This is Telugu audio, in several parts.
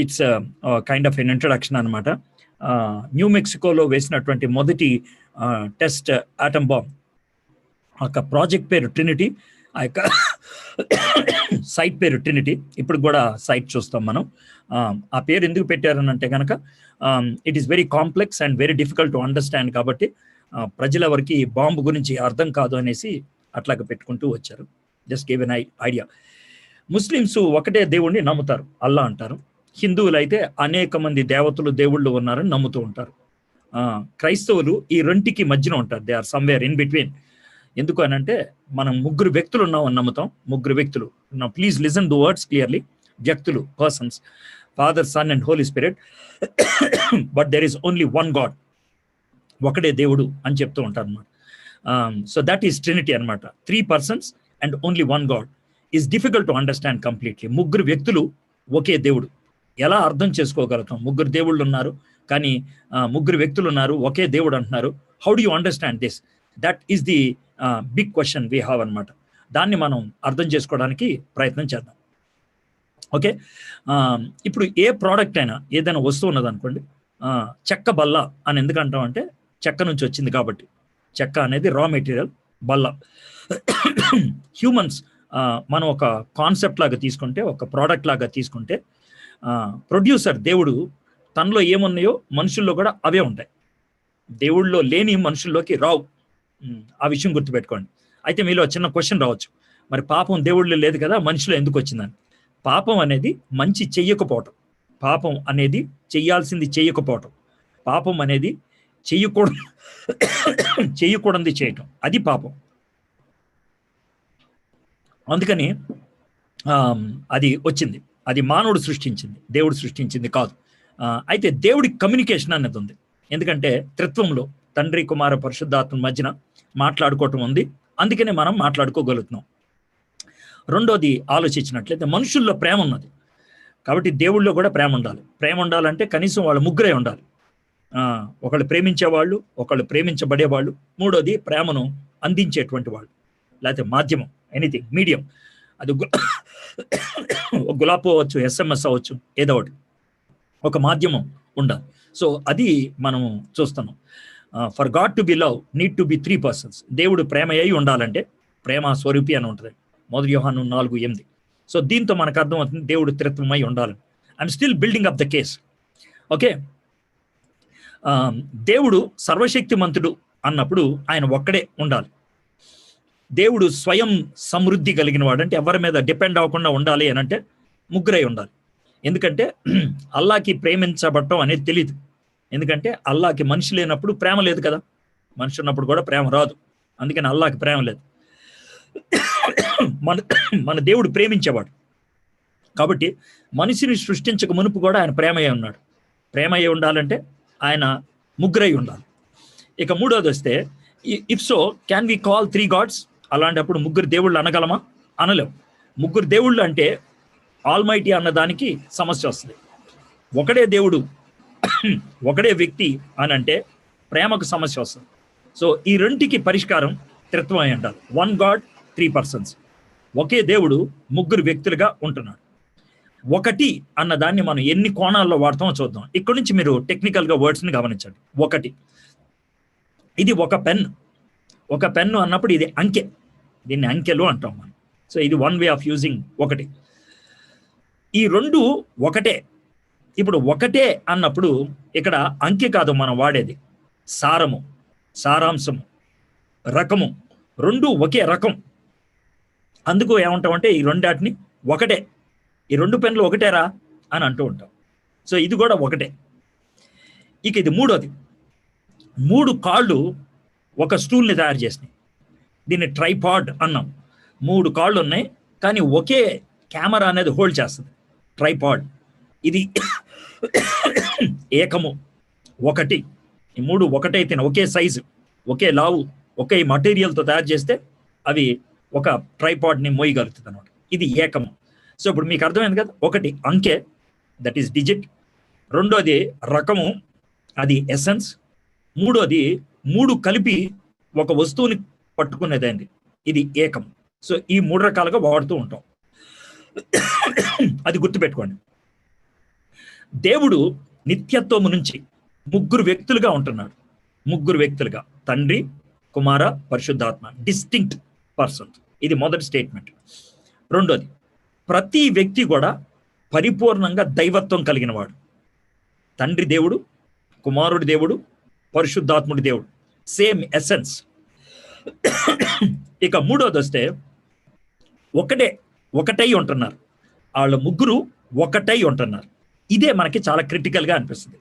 It's kind of an introduction అనమాట. న్యూ మెక్సికోలో వేసినటువంటి మొదటి టెస్ట్ ఆటమ్ బాంబ్ ఒక ప్రాజెక్ట్ పేరు ట్రినిటీ, ఆ యొక్క సైట్ పేరు ట్రినిటీ. ఇప్పుడు కూడా సైట్ చూస్తాం మనం. ఆ పేరు ఎందుకు పెట్టారని అంటే కనుక it is very complex and very difficult to understand, కాబట్టి ప్రజలెవరికి బాంబు గురించి అర్థం కాదు అనేసి అట్లాగా పెట్టుకుంటూ వచ్చారు. Just give an idea. Muslims ఒకటే దేవుణ్ణి నమ్ముతారు, అల్లా అంటారు. హిందువులు అయితే అనేక మంది దేవతలు దేవుళ్ళు ఉన్నారని నమ్ముతూ ఉంటారు. క్రైస్తవులు ఈ రెంటికి మధ్యన ఉంటారు. They are somewhere in between. ఎందుకు అని అంటే మనం ముగ్గురు వ్యక్తులు ఉన్నామని నమ్ముతాం. ముగ్గురు వ్యక్తులు. Please listen the words clearly. వ్యక్తులు, persons, father, son and holy spirit. But there is only one God. ఒకడే దేవుడు అని చెప్తూ ఉంటారు అనమాట. సో దట్ ఈస్ ట్రినిటీ అనమాట. 3 persons and only one God is difficult to understand completely. ముగ్గురు వ్యక్తులు ఒకే దేవుడు ఎలా అర్థం చేసుకోగలుగుతాం? ముగ్గురు దేవుళ్ళు ఉన్నారు, కానీ ముగ్గురు వ్యక్తులు ఉన్నారు, ఒకే దేవుడు అంటున్నారు. How do you understand this? That is the big question we have అనమాట. దాన్ని మనం అర్థం చేసుకోవడానికి ప్రయత్నం చేద్దాం. ఓకే, ఇప్పుడు ఏ ప్రోడక్ట్ అయినా, ఏదైనా వస్తువు ఉన్నదనుకోండి, చెక్క బల్ల అని ఎందుకంటాం అంటే చెక్క నుంచి వచ్చింది కాబట్టి. చెక్క అనేది రా మెటీరియల్, బల్ల. హ్యూమన్స్ మనం ఒక కాన్సెప్ట్ లాగా తీసుకుంటే, ఒక ప్రోడక్ట్ లాగా తీసుకుంటే, ప్రొడ్యూసర్ దేవుడు తనలో ఏమున్నాయో మనుషుల్లో కూడా అవే ఉంటాయి. దేవుళ్ళలో లేని మనుషుల్లోకి రావు. ఆ విషయం గుర్తుపెట్టుకోండి. అయితే మీలో చిన్న క్వశ్చన్ రావచ్చు, మరి పాపం దేవుళ్ళు లేదు కదా, మనిషిలో ఎందుకు వచ్చిందని. పాపం అనేది మంచి చెయ్యకపోవటం. పాపం అనేది చెయ్యాల్సింది చెయ్యకపోవటం. పాపం అనేది చెయ్యకూడదు చేయటం, అది పాపం. అందుకని అది వచ్చింది. అది మానవుడు సృష్టించింది, దేవుడు సృష్టించింది కాదు. అయితే దేవుడి కమ్యూనికేషన్ అనేది ఉంది. ఎందుకంటే త్రిత్వంలో తండ్రి, కుమార, పరిశుద్ధాత్మ మధ్యన మాట్లాడుకోవటం ఉంది. అందుకనే మనం మాట్లాడుకోగలుగుతున్నాం. రెండోది ఆలోచించినట్లయితే మనుషుల్లో ప్రేమ ఉన్నది, కాబట్టి దేవుళ్ళలో కూడా ప్రేమ ఉండాలి. ప్రేమ ఉండాలంటే కనీసం వాళ్ళు ముగ్గురే ఉండాలి. ఒకళ్ళు ప్రేమించేవాళ్ళు, ఒకళ్ళు ప్రేమించబడేవాళ్ళు, మూడోది ప్రేమను అందించేటువంటి వాళ్ళు, లేకపోతే మాధ్యమం, ఎనీథింగ్ మీడియం. అది గులాబ్ అవ్వచ్చు, SMS అవ్వచ్చు, ఏదో ఒకటి, ఒక మాధ్యమం ఉండాలి. సో అది మనం చూస్తున్నాం. For God to be love need to be 3 persons. దేవుడు ప్రేమ అయి ఉండాలంటే ప్రేమ స్వరూపి అని ఉంటుంది, 1 యోహాను 4:8. సో దీంతో మనకు అర్థమవుతుంది దేవుడు త్రిత్వమై ఉండాలని. I'm still building up the case. Okay, దేవుడు సర్వశక్తిమంతుడు అన్నప్పుడు ఆయన ఒక్కడే ఉండాలి. దేవుడు స్వయం సమృద్ధి కలిగిన వాడు, అంటే ఎవరి మీద డిపెండ్ అవ్వకుండా ఉండాలి అని అంటే ముగ్గురై ఉండాలి. ఎందుకంటే అల్లాకి ప్రేమించబడటం అనేది తెలియదు. ఎందుకంటే అల్లాకి మనిషి లేనప్పుడు ప్రేమ లేదు కదా, మనిషి ఉన్నప్పుడు కూడా ప్రేమ రాదు. అందుకని అల్లాకి ప్రేమ లేదు. మన దేవుడు ప్రేమించేవాడు కాబట్టి మనిషిని సృష్టించక మునుపు కూడా ఆయన ప్రేమయ్యే ఉన్నాడు. ప్రేమయ్యే ఉండాలంటే ఆయన ముగ్గురై ఉండాలి. ఇక మూడోది వస్తే, if so can we call 3 gods? అలాంటప్పుడు ముగ్గురు దేవుళ్ళు అనగలమా? అనలేం. ముగ్గురు దేవుళ్ళు అంటే ఆల్మైటీ అన్నదానికి సమస్య వస్తుంది. ఒకడే దేవుడు, ఒకడే వ్యక్తి అని అంటే ప్రేమకు సమస్య వస్తుంది. సో ఈ రెంటికి పరిష్కారం త్రిత్వం అయి అంటారు. 1 God 3 persons. ఒకే దేవుడు ముగ్గురు వ్యక్తులుగా ఉంటున్నాడు. ఒకటి అన్న దాన్ని మనం ఎన్ని కోణాల్లో వాడతామో చూద్దాం. ఇక్కడ నుంచి మీరు టెక్నికల్గా వర్డ్స్ని గమనించండి. ఒకటి, ఇది ఒక పెన్ను. ఒక పెన్ను అన్నప్పుడు ఇది అంకె, దీన్ని అంకెలు అంటాం మనం. సో ఇది 1 way ఆఫ్ యూజింగ్ ఒకటి. ఈ రెండు ఒకటే. ఇప్పుడు ఒకటే అన్నప్పుడు ఇక్కడ అంకె కాదు మనం వాడేది, సారము, సారాంశము, రకము, రెండు ఒకే రకం. అందుకు ఏమంటామంటే ఈ రెండాటిని ఒకటే, ఈ 2 పెన్నులు ఒకటేరా అని అంటూ ఉంటాం. సో ఇది కూడా ఒకటే. ఇక ఇది మూడోది, 3 కాళ్ళు ఒక స్టూల్ని తయారు చేసినాయి. దీన్ని ట్రైపాడ్ అన్నాం. 3 కాళ్ళు ఉన్నాయి, కానీ ఒకే కెమెరా అనేది హోల్డ్ చేస్తుంది, ట్రైపాడ్. ఇది ఏకము, ఒకటి. ఈ 3 ఒకటైతే ఒకే సైజు, ఒకే లావు, ఒకే మటీరియల్తో తయారు చేస్తే అవి ఒక ట్రైపాడ్ని మోయగలుగుతుంది అనమాట. ఇది ఏకము. సో ఇప్పుడు మీకు అర్థమైంది కదా, ఒకటి అంకె, దట్ ఈస్ డిజిట్. రెండోది రకము, అది ఎసెన్స్. మూడోది 3 కలిపి ఒక వస్తువుని పట్టుకునేదండి, ఇది ఏకం. సో ఈ 3 రకాలుగా వాడుతూ ఉంటాం. అది గుర్తుపెట్టుకోండి. దేవుడు నిత్యత్వము నుంచి ముగ్గురు వ్యక్తులుగా ఉంటున్నాడు. ముగ్గురు వ్యక్తులుగా, తండ్రి, కుమార, పరిశుద్ధాత్మ, డిస్టింక్ట్ పర్సన్స్. ఇది మొదటి స్టేట్మెంట్. రెండోది, ప్రతి వ్యక్తి కూడా పరిపూర్ణంగా దైవత్వం కలిగిన వాడు. తండ్రి దేవుడు, కుమారుడి దేవుడు, పరిశుద్ధాత్ముడి దేవుడు, సేమ్ ఎసెన్స్. ఇక మూడోది వస్తే, ఒకటై ఉంటున్నారు. వాళ్ళ ముగ్గురు ఒకటై ఉంటున్నారు. ఇదే మనకి చాలా క్రిటికల్గా అనిపిస్తుంది.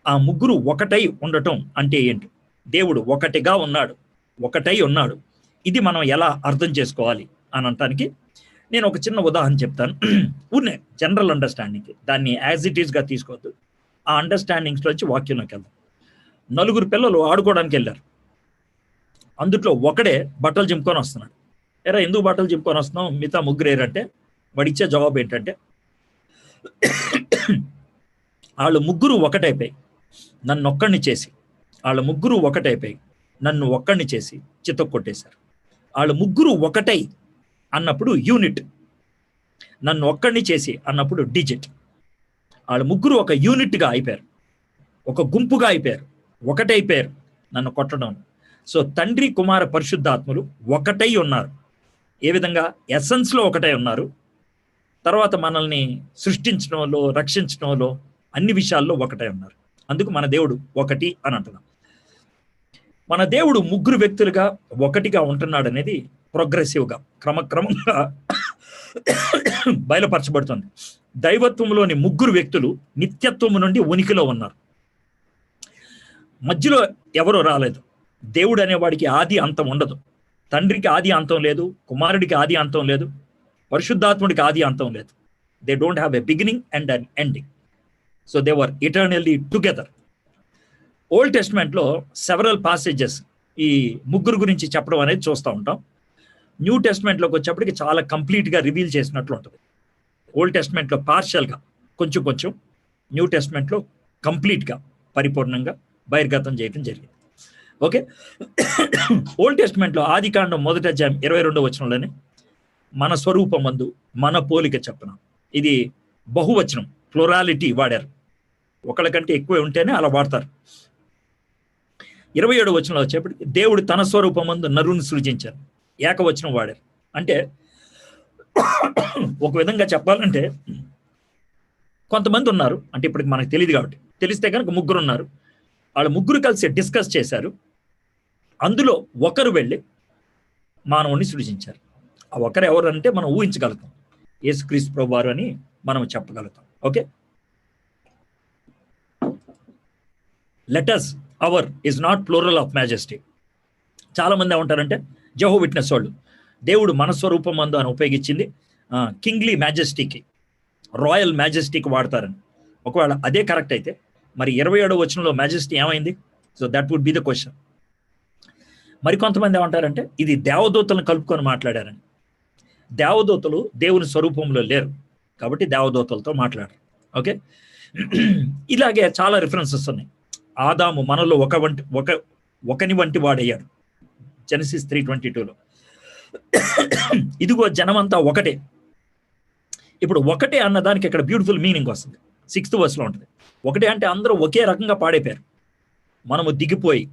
ఆ ముగ్గురు ఒకటై ఉండటం అంటే ఏంటి? దేవుడు ఒకటిగా ఉన్నాడు, ఒకటై ఉన్నాడు. ఇది మనం ఎలా అర్థం చేసుకోవాలి అని అనటానికి నేను ఒక చిన్న ఉదాహరణ చెప్తాను. ఊరినే జనరల్ అండర్స్టాండింగ్కి, దాన్ని యాజ్ ఇట్ ఈస్గా తీసుకోవద్దు. ఆ అండర్స్టాండింగ్స్లో వచ్చి వాక్యంలోకి వెళ్దాం. నలుగురు పిల్లలు ఆడుకోవడానికి వెళ్ళారు. అందుట్లో ఒకడే బట్టలు చింపుకొని వస్తున్నాడు. ఎరా ఎందుకు బట్టలు చింపుకొని వస్తున్నావు, మిగతా ముగ్గురు ఏరంటే వాడు ఇచ్చే జవాబు ఏంటంటే, వాళ్ళు ముగ్గురు ఒకటైపోయి నన్ను ఒక్కడిని చేసి, వాళ్ళ ముగ్గురు ఒకటైపోయి నన్ను ఒక్కడిని చేసి చితక్ కొట్టేశారు. వాళ్ళు ముగ్గురు ఒకటై అన్నప్పుడు యూనిట్, నన్ను ఒక్కడిని చేసి అన్నప్పుడు డిజిట్. వాళ్ళు ముగ్గురు ఒక యూనిట్గా అయిపోయారు, ఒక గుంపుగా అయిపోయారు, ఒకటైపోయారు నన్ను కొట్టడం. సో తండ్రి, కుమార, పరిశుద్ధాత్ములు ఒకటై ఉన్నారు. ఏ విధంగా? ఎసెన్స్లో ఒకటై ఉన్నారు. తర్వాత మనల్ని సృష్టించడంలో, రక్షించడంలో, అన్ని విషయాల్లో ఒకటై ఉన్నారు. అందుకు మన దేవుడు ఒకటి అని అంటున్నాం. మన దేవుడు ముగ్గురు వ్యక్తులుగా ఒకటిగా ఉంటున్నాడు అనేది ప్రోగ్రెసివ్గా, క్రమక్రమంగా బయలుపరచబడుతుంది. దైవత్వంలోని ముగ్గురు వ్యక్తులు నిత్యత్వము నుండి ఉనికిలో ఉన్నారు. మధ్యలో ఎవరో రాలేదు. దేవుడు అనేవాడికి ఆది అంతం ఉండదు. తండ్రికి ఆది అంతం లేదు, కుమారుడికి ఆది అంతం లేదు, పరిశుద్ధాత్ముడికి ఆది అంతం లేదు. They don't have a beginning and an ending. So they were eternally together. Old టెస్ట్మెంట్లో సెవరల్ పాసేజెస్ ఈ ముగ్గురు గురించి చెప్పడం అనేది చూస్తూ ఉంటాం. న్యూ టెస్ట్మెంట్లోకి వచ్చేప్పటికి చాలా కంప్లీట్గా రివీల్ చేసినట్లు ఉంటుంది. ఓల్డ్ టెస్ట్మెంట్లో పార్షియల్గా కొంచెం కొంచెం, న్యూ టెస్ట్మెంట్లో కంప్లీట్గా పరిపూర్ణంగా బహిర్గతం చేయడం జరిగింది. ఓకే. ఓల్డ్ టెస్ట్మెంట్లో ఆదికాండం 1వ అధ్యాయం 22వ వచనంలోనే మన స్వరూపమందు మన పోలిక చెప్పున, ఇది బహువచనం, ప్లొరాలిటీ వాడారు. ఒకళ్ళ కంటే ఎక్కువ ఉంటేనే అలా వాడతారు. 27వ వచనంలో వచ్చేప్పటికి దేవుడు తన స్వరూపమందు నరుని సృజించారు, ఏకవచనం వాడారు. అంటే ఒక విధంగా చెప్పాలంటే కొంతమంది ఉన్నారు, అంటే ఇప్పటికి మనకు తెలియదు కాబట్టి, తెలిస్తే కనుక ముగ్గురు ఉన్నారు. వాళ్ళు ముగ్గురు కలిసి డిస్కస్ చేశారు. అందులో ఒకరు వెళ్ళి మానవుని సృజించారు. ఆ ఒకరు ఎవరు అంటే మనం ఊహించగలుగుతాం, యేసుక్రీస్తు ప్రభువారు అని మనం చెప్పగలుగుతాం. Okay. Let us our is not plural of majesty. చాలా మంది ఏమంటారంటే, జెహోవా విట్నెస్ వాళ్ళు దేవుడు మన స్వరూపమందు అని ఉపయోగించింది కింగ్లీ మ్యాజెస్టీకి, రాయల్ మ్యాజెస్టీకి వాడతారని. ఒకవేళ అదే కరెక్ట్ అయితే మరి 27వ వచనంలో మ్యాజెస్టీ ఏమైంది? So that would be the question. మరి కొంతమంది ఏమంటారంటే ఇది దేవదూతలను కలుపుకొని మాట్లాడారని. దేవదూతలు దేవుని స్వరూపంలో లేరు కాబట్టి దేవదూతలతో మాట్లాడారు. ఓకే. ఇలాగే చాలా రిఫరెన్సెస్ ఉన్నాయి. ఆదాము మనలో ఒకని వంటి వాడయ్యాడు, జెనసిస్ 3:22లో. ఇదిగో జనమంతా ఒకటే. ఇప్పుడు ఒకటే అన్నదానికి ఇక్కడ బ్యూటిఫుల్ మీనింగ్ వస్తుంది. 6th verseలో ఉంటుంది. ఒకటే అంటే అందరూ ఒకే రకంగా పాడైపోయారు. మనము దిగిపోయి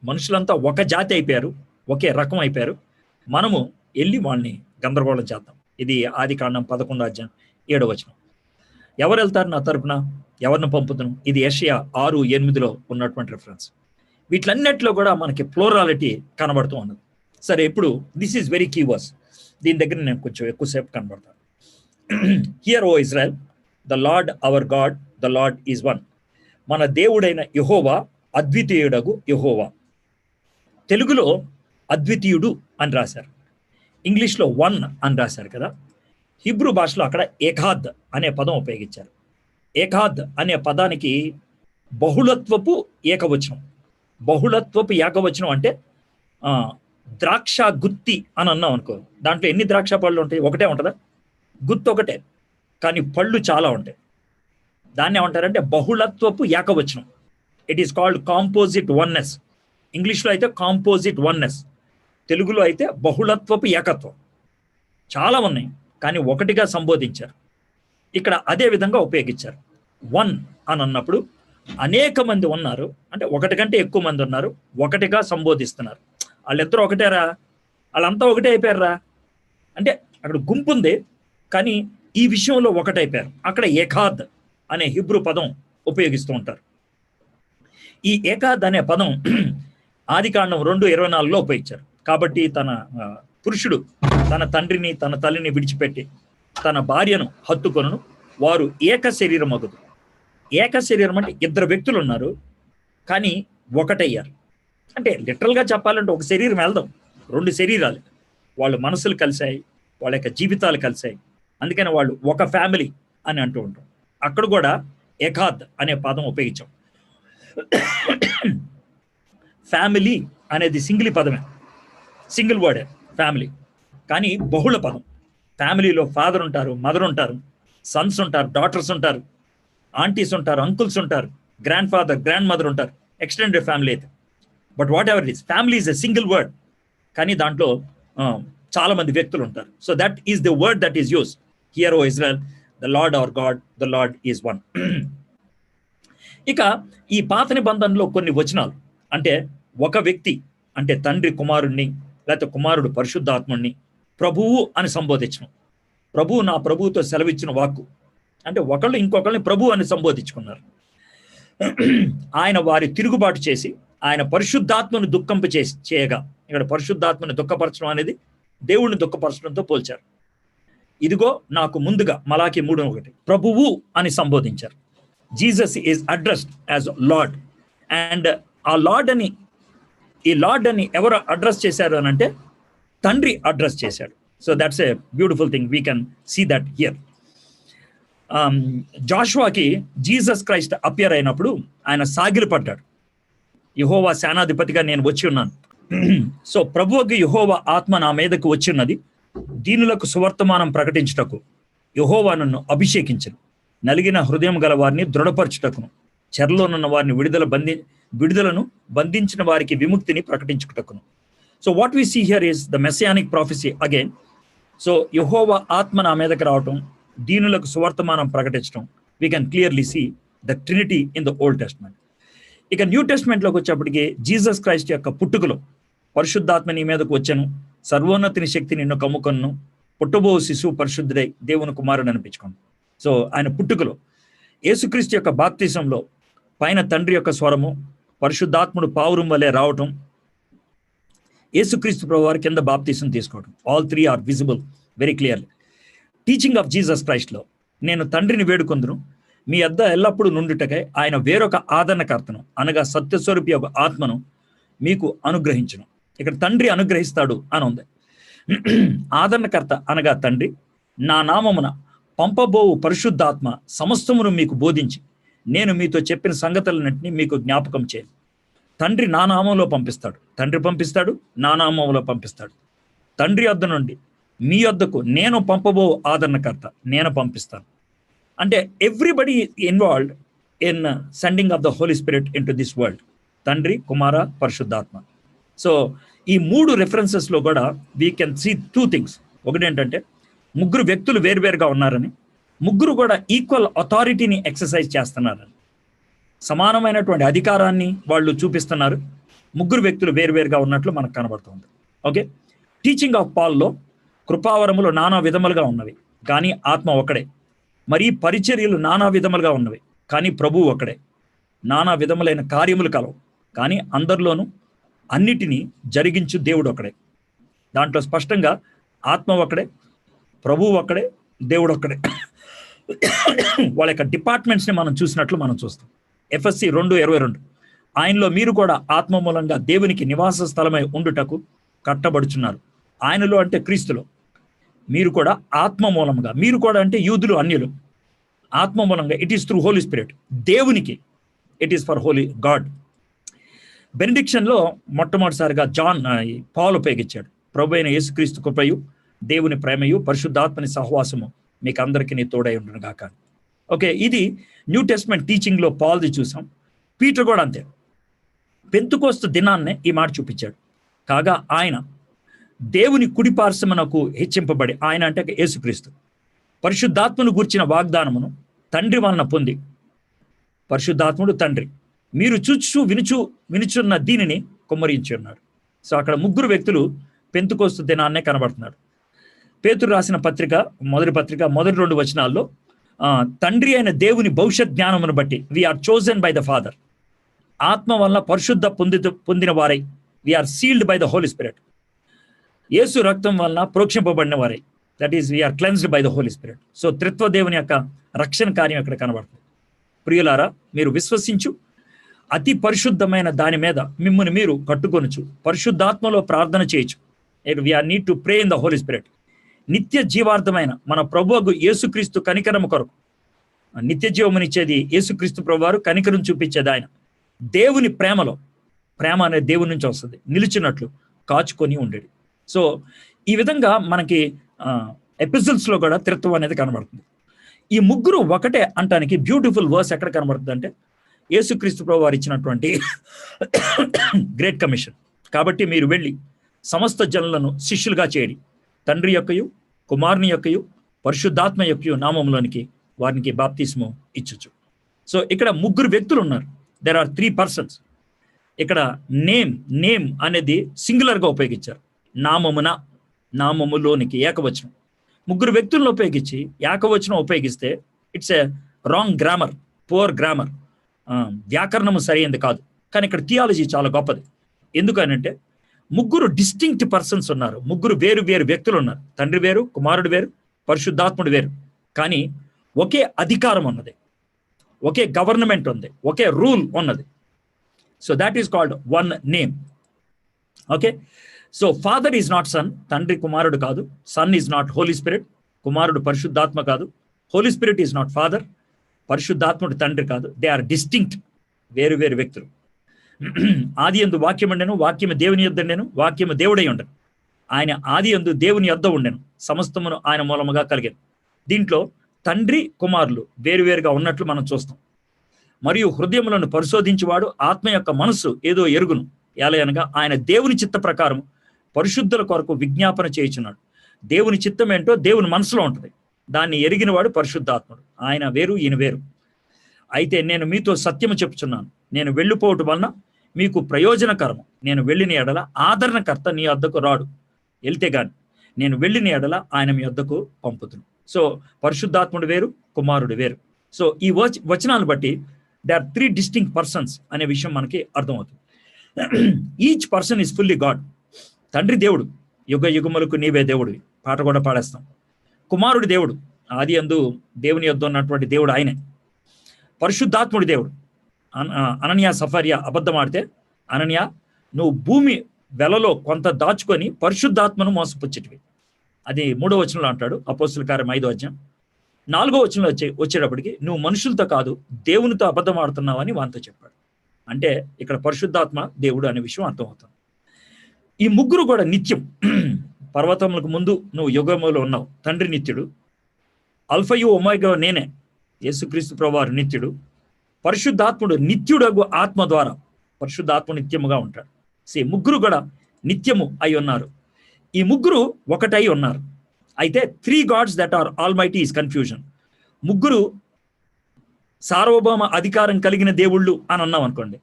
మనుషులంతా ఒక జాతి అయిపోయారు, ఒకే రకం అయిపోయారు. మనము వెళ్ళి వాళ్ళని గందరగోళం చేద్దాం. ఇది ఆదికాండం 11వ అధ్యాయం 7వ వచనం. ఎవరు వెళ్తారు నా తరపున, ఎవరిని పంపుతాను? ఇది యెషయా 6:8లో ఉన్నటువంటి రిఫరెన్స్. వీటిలన్నిటిలో కూడా మనకి ప్లూరాలిటీ కనబడుతూ ఉన్నది. సరే, ఇప్పుడు this is very key verse. దీని దగ్గర నేను కొంచెం ఎక్కువసేపు కనబడతాను. Hear O Israel, the Lord our God, the Lord is one. మన దేవుడైన యెహోవా అద్వితీయుడగు యెహోవా. తెలుగులో అద్వితీయుడు అని రాశారు, ఇంగ్లీష్లో వన్ అని రాశారు కదా. హిబ్రూ భాషలో అక్కడ ఏకాద్ అనే పదం ఉపయోగించారు. ఏకాద్ అనే పదానికి బహుళత్వపు ఏకవచనం. బహుళత్వపు ఏకవచనం అంటే ద్రాక్ష గుత్తి అని అన్నాం అనుకో. దాంట్లో ఎన్ని ద్రాక్ష పళ్ళు ఉంటాయి? ఒకటే ఉంటుందా? గుత్తి ఒకటే, కానీ పళ్ళు చాలా ఉంటాయి. దాన్ని ఏమంటారంటే బహుళత్వపు ఏకవచనం. It is called composite oneness. ఇంగ్లీష్లో అయితే కాంపోజిట్ వన్నెస్, తెలుగులో అయితే బహుళత్వపు ఏకత్వం. చాలా ఉన్నాయి కానీ ఒకటిగా సంబోధించారు. ఇక్కడ అదే విధంగా ఉపయోగించారు. వన్ అని అన్నప్పుడు అనేక మంది ఉన్నారు, అంటే ఒకటి కంటే ఎక్కువ మంది ఉన్నారు, ఒకటిగా సంబోధిస్తున్నారు. వాళ్ళిద్దరూ ఒకటేరా, వాళ్ళంతా ఒకటే అయిపోయారా అంటే అక్కడ గుంపు ఉంది, కానీ ఈ విషయంలో ఒకటైపోయారు. అక్కడ ఏకాద్ అనే హిబ్రూ పదం ఉపయోగిస్తూ ఉంటారు. ఈ ఏకాద్ అనే పదం ఆదికాండం 2:24లో ఉపయోగించారు. కాబట్టి తన పురుషుడు తన తండ్రిని తన తల్లిని విడిచిపెట్టి తన భార్యను హత్తుకొను, వారు ఏక శరీరం అగుదు. ఏక శరీరం అంటే ఇద్దరు వ్యక్తులు ఉన్నారు, కానీ ఒకటయ్యారు. అంటే లిటరల్గా చెప్పాలంటే ఒక శరీరం వెళ్దాం, రెండు శరీరాలు, వాళ్ళ మనసులు కలిశాయి, వాళ్ళ యొక్క జీవితాలు కలిశాయి. అందుకని వాళ్ళు ఒక ఫ్యామిలీ అని అంటూ ఉంటాం. అక్కడ కూడా ఏకాద్ అనే పదం ఉపయోగించాం. ఫ్యామిలీ అనేది సింగిల్ పదమే, సింగిల్ వర్డే ఫ్యామిలీ, కానీ బహుళ పదం. ఫ్యామిలీలో ఫాదర్ ఉంటారు, మదర్ ఉంటారు, సన్స్ ఉంటారు, డాటర్స్ ఉంటారు, ఆంటీస్ ఉంటారు, అంకుల్స్ ఉంటారు, గ్రాండ్ ఫాదర్, గ్రాండ్ మదర్ ఉంటారు, ఎక్స్టెండెడ్ ఫ్యామిలీ అయితే. But whatever it is, family is a single word, కానీ దాంట్లో చాలా మంది వ్యక్తులు ఉంటారు. So that is the word that is use here, O Israel, the Lord our God, the Lord is one. ఇక ఈ పాత నిబంధనలో కొన్ని వచనాలు, అంటే ఒక వ్యక్తి అంటే తండ్రి కుమారుణ్ణి, లేకపోతే కుమారుడు పరిశుద్ధాత్ముణ్ణి ప్రభువు అని సంబోధించడం. ప్రభువు నా ప్రభువుతో సెలవిచ్చిన వాక్కు అంటే ఒకళ్ళు ఇంకొకళ్ళని ప్రభు అని సంబోధించుకున్నారు. ఆయన వారి తిరుగుబాటు చేసి ఆయన పరిశుద్ధాత్మను దుఃఖంప చేయగా, ఇక్కడ పరిశుద్ధాత్మను దుఃఖపరచడం అనేది దేవుణ్ణి దుఃఖపరచడంతో పోల్చారు. ఇదిగో నాకు ముందుగా మలాకి 3:1 ప్రభువు అని సంబోధించారు. Jesus is addressed as Lord. And ఆ లార్డ్ అని, ఈ లార్డ్ అని ఎవరు అడ్రస్ చేశారు అని అంటే తండ్రి అడ్రస్ చేశాడు. So that's a beautiful thing, we can see that here. జాషువాకి జీసస్ క్రైస్ట్ అపియర్ అయినప్పుడు ఆయన సాగిలి పడ్డాడు, యెహోవా సేనాధిపతిగా నేను వచ్చి ఉన్నాను. సో ప్రభువుకి యెహోవా ఆత్మ నా మీదకు వచ్చి ఉన్నది, దీనులకు సువర్తమానం ప్రకటించుటకు యెహోవా నన్ను అభిషేకించను, నలిగిన హృదయం గల వారిని దృఢపరచుటకును, చెరలోనున్న వారిని విడుదలను, బంధించిన వారికి విముక్తిని ప్రకటించుటకును. So what we see here is the messianic prophecy again. సో యెహోవా ఆత్మ నా మీదకి రావటం, దీనులకు సువర్తమానం ప్రకటించడం, we can clearly see the Trinity in the Old Testament. ఇక న్యూ టెస్ట్మెంట్లోకి వచ్చేప్పటికి జీసస్ క్రైస్ట్ యొక్క పుట్టుకలో పరిశుద్ధాత్మ నీ మీదకు వచ్చాను, సర్వోన్నతిని శక్తి నిన్ను కమ్ముకొను, పుట్టబో శిశువు పరిశుద్ధుడై దేవుని కుమారుడు అనిపించుకోండి. సో ఆయన పుట్టుకలో యేసుక్రీస్తు యొక్క బాప్తిజంలో పైన తండ్రి యొక్క స్వరము, పరిశుద్ధాత్ముడు పావురం వలె రావటం, యేసుక్రీస్తు ప్రభు వారి కింద బాప్తిజం తీసుకోవడం, all three are visible very clearly. Teaching of Jesus క్రైస్ట్లో నేను తండ్రిని వేడుకొందును, మీ వద్ద ఎల్లప్పుడూ నుండుటకై ఆయన వేరొక ఆదరణకర్తను అనగా సత్యస్వరూపి యొక్క ఆత్మను మీకు అనుగ్రహించును. ఇక్కడ తండ్రి అనుగ్రహిస్తాడు అని ఉంది. ఆదరణకర్త అనగా తండ్రి, నా నామమున పంపబోవు పరిశుద్ధాత్మ సమస్తమును మీకు బోధించి నేను మీతో చెప్పిన సంగతులన్నింటినీ మీకు జ్ఞాపకం చేయాలి. తండ్రి నా నామంలో పంపిస్తాడు, తండ్రి పంపిస్తాడు, నా నామంలో పంపిస్తాడు. తండ్రి వద్ద నుండి మీ వద్దకు నేను పంపబో ఆదరణకర్త నేను పంపిస్తాను. అంటే everybody involved in sending of the Holy Spirit into this world, తండ్రి, కుమార, పరిశుద్ధాత్మ. సో ఈ 3 రెఫరెన్సెస్లో కూడా వీ కెన్ సీ 2 థింగ్స్. ఒకటి ఏంటంటే ముగ్గురు వ్యక్తులు వేరువేరుగా ఉన్నారని, ముగ్గురు కూడా ఈక్వల్ అథారిటీని ఎక్సర్సైజ్ చేస్తున్నారని, సమానమైనటువంటి అధికారాన్ని వాళ్ళు చూపిస్తున్నారు. ముగ్గురు వ్యక్తులు వేరువేరుగా ఉన్నట్లు మనకు కనబడుతుంది. ఓకే, టీచింగ్ ఆఫ్ పాల్లో కృపావరములు నానా విధములుగా ఉన్నవి కానీ ఆత్మ ఒకడే, మరి పరిచర్యలు నానా విధములుగా ఉన్నవి కానీ ప్రభువు ఒకడే, నానా విధములైన కార్యములు కలవు కానీ అందరిలోనూ అన్నిటినీ జరిగించు దేవుడు ఒకడే. దాంట్లో స్పష్టంగా ఆత్మ ఒకడే, ప్రభువు ఒక్కడే, దేవుడు ఒక్కడే. వాళ్ళ యొక్క డిపార్ట్మెంట్స్ని మనం చూసినట్లు మనం చూస్తాం. ఎఫ్ఎస్సి 2:22 ఆయనలో మీరు కూడా ఆత్మ మూలంగా దేవునికి నివాస స్థలమై ఉండుటకు కట్టబడుచున్నారు. ఆయనలో అంటే క్రీస్తులో, మీరు కూడా ఆత్మ మూలంగా, మీరు కూడా అంటే యూదులు అన్యులు, ఆత్మ మూలంగా, it is through Holy Spirit, దేవునికి, it is for holy God. బెనిడిక్షన్లో మొట్టమొదటిసారిగా పాల్ ఉపయోగించాడు, ప్రభు అయిన యేసుక్రీస్తు కృపయు దేవుని ప్రేమయు పరిశుద్ధాత్మని సహవాసము మీకు అందరికీ తోడై ఉండును గాక. ఓకే, ఇది న్యూ టెస్ట్మెంట్ టీచింగ్లో పాల్ది చూసాం. పీటర్ కూడా అంతే, పెంతుకోస్తు దినాన్నే ఈ మాట చూపించాడు. కాగా ఆయన దేవుని కుడిపార్శ్వమునకు హెచ్చింపబడి, ఆయన అంటే యేసుక్రీస్తు, పరిశుద్ధాత్మను గూర్చిన వాగ్దానమును తండ్రి వలన పొంది పరిశుద్ధాత్ముడు తండ్రి. మీరు చూచు వినుచున్న దీనిని కుమ్మరించి ఉన్నాడు. సో అక్కడ ముగ్గురు వ్యక్తులు పెంతుకోస్తు దినాన్నే కనబడుతున్నారు. పేతురు రాసిన పత్రిక మొదటి 2 వచనాల్లో తండ్రి అయిన దేవుని భవిష్యత్ జ్ఞానమును బట్టి we are chosen by the Father. ఆత్మ వల్ల పరిశుద్ధ పొందిన వారై we are sealed by the Holy Spirit. యేసు రక్తం వలన ప్రోక్షింపబడిన వారై, that is we are cleansed by the Holy Spirit. So త్రిత్వ దేవుని యొక్క రక్షణ కార్యం అక్కడ కనబడుతుంది. ప్రియులారా, మీరు విశ్వసించు అతి పరిశుద్ధమైన దాని మీద మిమ్మల్ని మీరు కట్టుకొనుచు పరిశుద్ధాత్మలో ప్రార్థన చేయొచ్చు. We are need to pray in the Holy Spirit. నిత్య జీవార్థమైన మన ప్రభువు యేసుక్రీస్తు కనికరము కొరకు, నిత్య జీవమునిచ్చేది యేసుక్రీస్తు ప్రభువారు, కనికరం చూపించేది ఆయన. దేవుని ప్రేమలో, ప్రేమ అనేది దేవుని నుంచి వస్తుంది, నిలిచినట్లు కాచుకొని ఉండేది. సో ఈ విధంగా మనకి ఎపిసోడ్స్ లో కూడా త్రిత్వం అనేది కనబడుతుంది. ఈ ముగ్గురు ఒకటే అంటానికి బ్యూటిఫుల్ వర్స్ ఎక్కడ కనబడుతుంది అంటే యేసుక్రీస్తు ప్రభువారు ఇచ్చినటువంటి గ్రేట్ కమిషన్. కాబట్టి మీరు వెళ్ళి సమస్త జనులను శిష్యులుగా చేయండి, తండ్రి యొక్కయు కుమారుని యొక్కయు పరిశుద్ధాత్మ యొక్కయు నామములోనికి వారికి బాప్తిస్మం ఇచ్చుచు. సో ఇక్కడ ముగ్గురు వ్యక్తులు ఉన్నారు. There are 3 persons. ఇక్కడ నేమ్ అనేది సింగులర్ గా ఉపయోగించారు. నామములోనికి ఏకవచనం. ముగ్గురు వ్యక్తులను ఉపయోగించి ఏకవచనం ఉపయోగిస్తే it's a wrong grammar, poor grammar. వ్యాకరణము సరైనది కాదు. కానీ ఇక్కడ థియాలజీ చాలా గొప్పది. ఎందుకనంటే ముగ్గురు డిస్టింక్ట్ పర్సన్స్ ఉన్నారు, ముగ్గురు వేరు వేరు వ్యక్తులు ఉన్నారు. తండ్రి వేరు, కుమారుడు వేరు, పరిశుద్ధాత్ముడు వేరు. కానీ ఒకే అధికారం ఉన్నది, ఒకే గవర్నమెంట్ ఉంది, ఒకే రూల్ ఉన్నది. So that is called one name. Okay, so father is not son, తండ్రి కుమారుడు కాదు. Son is not Holy Spirit, కుమారుడు పరిశుద్ధాత్మ కాదు. Holy Spirit is not father, పరిశుద్ధాత్ముడు తండ్రి కాదు. దే ఆర్ డిస్టింక్ట్, వేరు వేరు వ్యక్తులు. ఆది యందు వాక్యం ఉండెను, వాక్యము దేవుని యొద్ద ఉండెను, వాక్యము దేవుడై ఉండెను. ఆయన ఆది యందు దేవుని యొద్ద ఉండెను, సమస్తమును ఆయన మూలముగా కలిగాను. దీంట్లో తండ్రి కుమారులు వేరువేరుగా ఉన్నట్లు మనం చూస్తాం. మరియు హృదయములను పరిశోధించేవాడు ఆత్మ యొక్క మనస్సు ఏదో ఎరుగును, ఎలయనగా ఆయన దేవుని చిత్త ప్రకారం పరిశుద్ధుల కొరకు విజ్ఞాపన చేయుచున్నాడు. దేవుని చిత్తం ఏంటో దేవుని మనసులో ఉంటుంది. దాన్ని ఎరిగినవాడు పరిశుద్ధాత్ముడు. ఆయన వేరు, ఈయన వేరు. అయితే నేను మీతో సత్యము చెప్పుచున్నాను, నేను వెళ్ళిపోవటం వలన మీకు ప్రయోజనకరము. నేను వెళ్ళిన ఎడల ఆదరణకర్త నీ వద్దకు రాడు, వెళ్తే గాని నేను వెళ్ళిన ఎడల ఆయన మీ వద్దకు పంపుతును. సో పరిశుద్ధాత్ముడు వేరు, కుమారుడు వేరు. సో ఈ వచనాలు బట్టి దే ఆర్ 3 డిస్టింక్ట్ పర్సన్స్ అనే విషయం మనకి అర్థమవుతుంది. Each person is fully God. తండ్రి దేవుడు, యుగ యుగములకు నీవే దేవుడివి, పాట కూడా పాడేస్తాం. కుమారుడు దేవుడు, ఆది యందు దేవుని యొద్ద ఉన్నటువంటి దేవుడు ఆయనే. పరిశుద్ధాత్ముడి దేవుడు. అనన్య సఫర్య అబద్ధం ఆడితే, అనన్య నువ్వు భూమి వెలలో కొంత దాచుకొని పరిశుద్ధాత్మను మోసపుచ్చటివి, అది 3వ వచనంలో అంటాడు, అపోస్తుల కార్యం 5వ అధ్యాయం. 4వ వచనంలో వచ్చేటప్పటికి నువ్వు మనుషులతో కాదు దేవునితో అబద్ధం ఆడుతున్నావని వానితో చెప్పాడు. అంటే ఇక్కడ పరిశుద్ధాత్మ దేవుడు అనే విషయం అర్థమవుతుంది. ఈ ముగ్గురు కూడా నిత్యం. పర్వతములకు ముందు నువ్వు యుగములో ఉన్నావు, తండ్రి నిత్యుడు. అల్ఫయు ఒమేగా నేనే, యేసుక్రీస్తు ప్రభువారు నిత్యుడు. పరిశుద్ధాత్ముడు నిత్యుడగు ఆత్మ ద్వారా పరిశుద్ధాత్మ నిత్యముగా ఉంటాడు. ముగ్గురు కూడా నిత్యము అయి ఉన్నారు. ఈ ముగ్గురు ఒకటై ఉన్నారు. అయితే 3 gods that are almighty is confusion. ముగ్గురు సార్వభౌమ అధికారం కలిగిన దేవుళ్ళు అని అన్నాం అనుకోండి,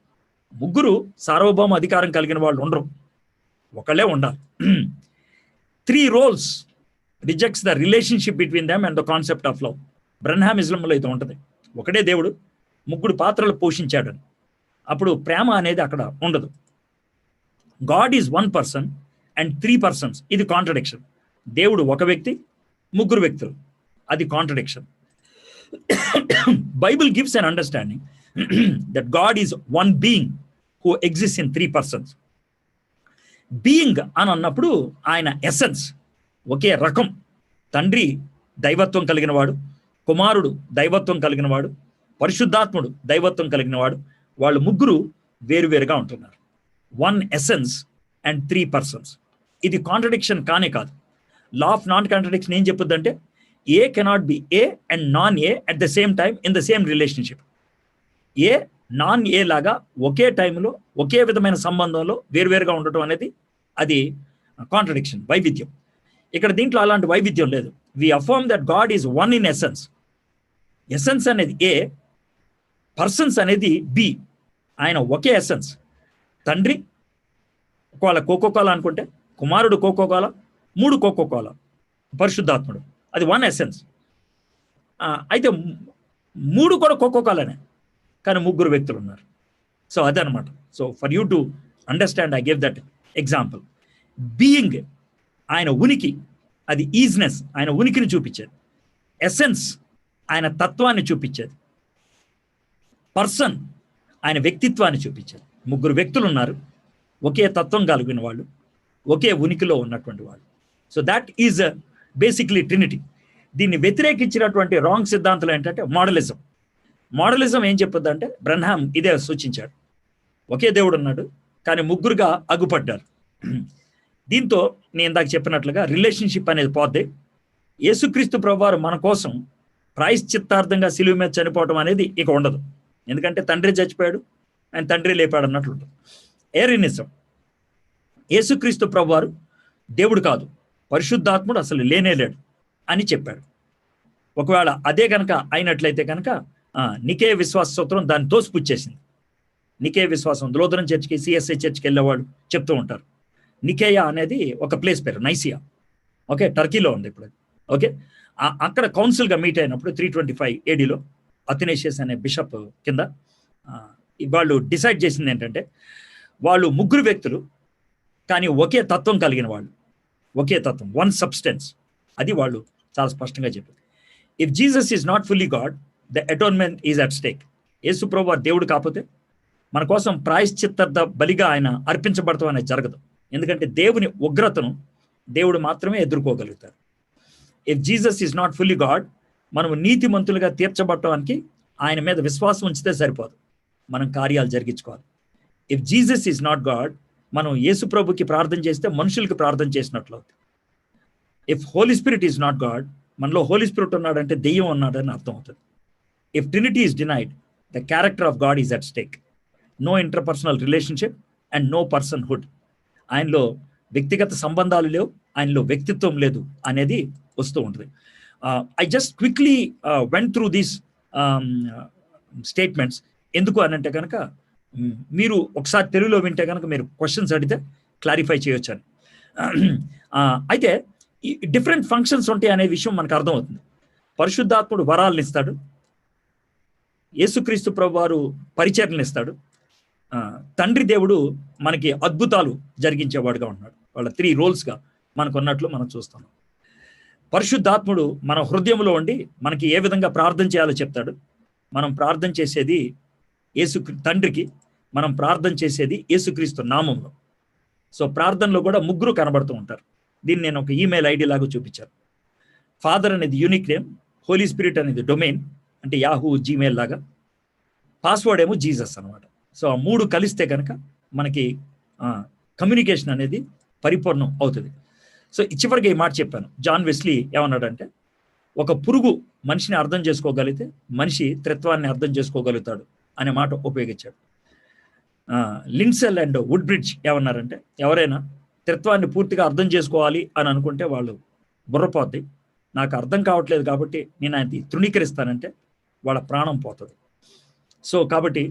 ముగ్గురు సార్వభౌమ అధికారం కలిగిన వాళ్ళు ఉండరు, ఒకళ్ళే ఉండాలి. 3 roles rejects the relationship between them and the concept of love. బ్రహ్మామిజంలో అయితే ఉంటుంది, ఒకటే దేవుడు ముగ్గురు పాత్రలు పోషించాడని. అప్పుడు ప్రేమ అనేది అక్కడ ఉండదు. God is 1 person and 3 persons. ఇది కాంట్రడిక్షన్. దేవుడు ఒక వ్యక్తి, ముగ్గురు వ్యక్తులు, అది contradiction. Bible gives an understanding that God is 1 being who exists in 3 persons. Being అని అన్నప్పుడు ఆయన ఎసెన్స్ ఒకే రకం. తండ్రి దైవత్వం కలిగిన వాడు, కుమారుడు దైవత్వం కలిగిన వాడు, పరిశుద్ధాత్ముడు దైవత్వం కలిగిన వాడు. వాళ్ళు ముగ్గురు వేరువేరుగా ఉంటున్నారు. 1 essence అండ్ 3 persons. ఇది కాంట్రడిక్షన్ కానే కాదు. లా ఆఫ్ నాన్ కాంట్రడిక్షన్ ఏం చెప్పుద్దంటే A cannot be A and non A at the same time in the same relationship. A non A లాగా ఒకే టైంలో ఒకే విధమైన సంబంధంలో వేరువేరుగా ఉండటం అనేది అది కాంట్రడిక్షన్, వైవిధ్యం. ఇక్కడ దీంట్లో అలాంటి వైవిధ్యం లేదు. We affirm that God is 1 in essence. Essence అనేది ఏ, పర్సన్స్ అనేది బి, ఆయన ఒకే ఎసెన్స్. తండ్రి ఒకవేళ కోకోకోలా అనుకుంటే, కుమారుడు కోకోకోలా, 3 కోకోకోలా, పరిశుద్ధాత్ముడు, అది వన్ ఎసెన్స్. అయితే 3 కూడా కోకోకోలానే, కానీ 3 వ్యక్తులు ఉన్నారు. సో అదనమాట. So for you to understand, I gave that example. Being, ఆయన ఉనికి, అది ఈజ్నెస్, ఆయన ఉనికిని చూపించేది. ఎసెన్స్, ఆయన తత్వాన్ని చూపించేది. పర్సన్, ఆయన వ్యక్తిత్వాన్ని చూపించేది. 3 వ్యక్తులు ఉన్నారు, ఒకే తత్వం కలిగిన వాళ్ళు, ఒకే ఉనికిలో ఉన్నటువంటి వాళ్ళు. So that is basically Trinity. దీన్ని వ్యతిరేకించినటువంటి రాంగ్ సిద్ధాంతాలు ఏంటంటే మోడలిజం. మోడలిజం ఏం చెప్పొద్దు అంటే, బ్రన్హామ్ ఇదే సూచించాడు, ఒకే దేవుడు ఉన్నాడు కానీ 3గా అగుపడ్డారు. దీంతో నేను ఇందాక చెప్పినట్లుగా రిలేషన్షిప్ అనేది పోద్ది. యేసుక్రీస్తు ప్రభువారు మన కోసం ప్రాయశ్చిత్తార్థంగా సిలువ మీద చనిపోవడం అనేది ఇక ఉండదు. ఎందుకంటే తండ్రి చచ్చిపోయాడు, ఆయన తండ్రి లేపాడు అన్నట్లు ఉంటుంది. ఏరియనిజం, యేసుక్రీస్తు ప్రభువారు దేవుడు కాదు, పరిశుద్ధాత్ముడు అసలు లేనేలేడు అని చెప్పాడు. ఒకవేళ అదే కనుక అయినట్లయితే కనుక నికే విశ్వాస సూత్రం దాన్ని తోసిపుచ్చేసింది. నికే విశ్వాసం, లుథరన్ చర్చ్కి, సిఎస్ఐ చర్చ్కి వెళ్ళేవాళ్ళు చెప్తూ ఉంటారు. నికేయా అనేది ఒక ప్లేస్ పేరు, నైసియా, ఓకే, టర్కీలో ఉంది ఇప్పుడు. ఓకే, అక్కడ కౌన్సిల్గా మీట్ అయినప్పుడు 325 ADలో అథెనేషియస్ అనే బిషప్ కింద వాళ్ళు డిసైడ్ చేసింది ఏంటంటే, వాళ్ళు 3 వ్యక్తులు కానీ ఒకే తత్వం కలిగిన వాళ్ళు, ఒకే తత్వం, వన్ సబ్స్టెన్స్. అది వాళ్ళు చాలా స్పష్టంగా చెప్పారు. If Jesus is not fully God, the atonement is at stake. యేసు ప్రభువు దేవుడు కాకపోతే మన కోసం ప్రాయశ్చిత్తార్థ బలిగా ఆయన అర్పించబడతాం అనేది జరగదు. ఎందుకంటే దేవుని ఉగ్రతను దేవుడు మాత్రమే ఎదుర్కోగలుగుతారు. If Jesus is not fully God, మనం నీతిమంతులుగా తీర్చబడటానికి ఆయన మీద విశ్వాసం ఉంచితే సరిపోదు, మనం కార్యాలు జరిగించుకోవాలి. If Jesus is not God, మనం యేసు ప్రభుకి ప్రార్థన చేస్తే మనుషులకి ప్రార్థన చేసినట్లు అవుతుంది. If Holy Spirit is not God, మనలో హోలీ స్పిరిట్ ఉన్నాడంటే దెయ్యం ఉన్నాడని అర్థం అవుతుంది. If Trinity is denied, the character of God is at stake. No interpersonal relationship and no personhood. ఆయనలో వ్యక్తిగత సంబంధాలు లేవు, ఆయనలో వ్యక్తిత్వం లేదు అనేది వస్తూ ఉంటుంది. I just quickly went through these statements. ఎందుకు అని అంటే కనుక, మీరు ఒకసారి తెలుగులో వింటే కనుక మీరు క్వశ్చన్స్ అడిగితే క్లారిఫై చేయొచ్చని. అయితే ఈ డిఫరెంట్ ఫంక్షన్స్ ఉంటాయి అనే విషయం మనకు అర్థమవుతుంది. పరిశుద్ధాత్ముడు వరాలను ఇస్తాడు, యేసుక్రీస్తు ప్రభువారు పరిచర్యలను ఇస్తాడు, తండ్రి దేవుడు మనకి అద్భుతాలు జరిగించేవాడుగా ఉన్నాడు. వాళ్ళ 3 రోల్స్గా మనకు ఉన్నట్లు మనం చూస్తున్నాం. పరిశుద్ధాత్ముడు మన హృదయంలో ఉండి మనకి ఏ విధంగా ప్రార్థన చేయాలో చెప్తాడు. మనం ప్రార్థన చేసేది తండ్రికి, మనం ప్రార్థన చేసేది యేసుక్రీస్తు నామంలో. సో ప్రార్థనలో కూడా 3 కనబడుతూ ఉంటారు. దీన్ని నేను ఒక ఈమెయిల్ ఐడి లాగా చూపించాను. ఫాదర్ అనేది యూనిక్ నేమ్, హోలీ స్పిరిట్ అనేది డొమైన్, అంటే యాహూ, జీమెయిల్ లాగా. పాస్వర్డ్ ఏమో జీసస్ అనమాట. సో ఆ 3 కలిస్తే కనుక మనకి కమ్యూనికేషన్ అనేది పరిపూర్ణం అవుతుంది. సో చివరికి ఈ మాట చెప్పాను. జాన్ వెస్లీ ఏమన్నాడంటే, ఒక పురుగు మనిషిని అర్థం చేసుకోగలిగితే మనిషి త్రిత్వాన్ని అర్థం చేసుకోగలుగుతాడు అనే మాట ఉపయోగించాడు. లిండ్సెల్ అండ్ వుడ్ బ్రిడ్జ్ ఏమన్నారంటే, ఎవరైనా త్రిత్వాన్ని పూర్తిగా అర్థం చేసుకోవాలి అని అనుకుంటే వాళ్ళు బుర్రపోద్ది, నాకు అర్థం కావట్లేదు కాబట్టి నేను ఆయన తృణీకరిస్తానంటే వాళ్ళ ప్రాణం పోతుంది. సో కాబట్టి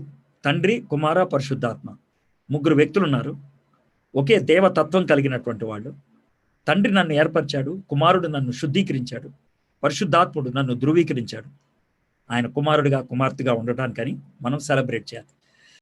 తండ్రి, కుమార, పరిశుద్ధాత్మ 3 వ్యక్తులు ఉన్నారు, ఒకే దేవతత్వం కలిగినటువంటి వాళ్ళు. తండ్రి నన్ను ఏర్పరిచాడు, కుమారుడు నన్ను శుద్ధీకరించాడు, పరిశుద్ధాత్ముడు నన్ను ధృవీకరించాడు. ఆయన కుమారుడిగా, కుమార్తెగా ఉండటానికని మనం సెలబ్రేట్ చేయాలి.